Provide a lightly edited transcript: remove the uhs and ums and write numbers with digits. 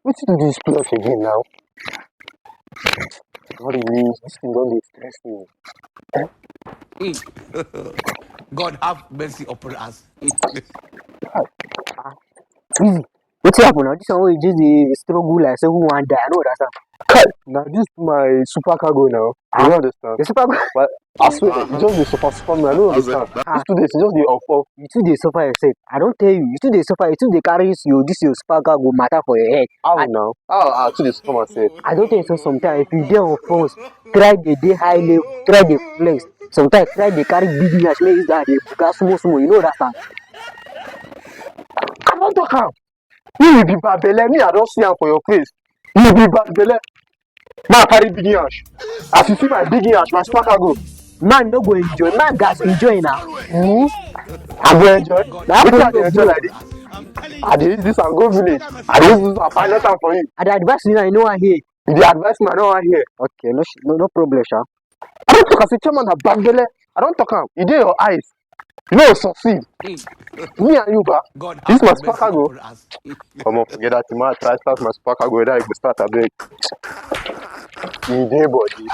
What's to do this plus again now? What it means, this thing don't dey stress me. God have mercy upon us. Easy. What's happen now? This one wey just dey struggle like say who wan die. I know understand. Now this my super cargo now. You don't understand? The super But I swear, you just the super me. I don't understand. These 2 days, you just the off. you too dey suffer yourself. I don tell you, you too dey suffer, you too dey carry this your sparkle go matter for your head. How now? How to the super myself? I don tell you so sometimes if you dey on phones, try dey high level, try dey flex. Sometimes try dey carry big nyash make use that dey buga small. You know understand? I don't talk am. You be bad belle. Me, I don't see am for your face. You be bad belle. Man carry big yash. As you see my big yash, my super cargo. Man no go enjoy, man gats enjoy now. I go enjoy. Na Wetin I happen dey to enjoy bro. like this? I dey use this and go village. I dey use this and pilot am for you. I dey advise you now, you no wan hear. You dey advise me, I don't wan hear. Okay, no problem, sha. I don't talk as a chairman na bad belle. I don't talk am. E dey your eyes. You no go succeed. Me and you, ba. God This have my mercy super cargo. upon us. Come on, forget that. Tomorrow I try start my super cargo. Whether I go start abeg. E dey body.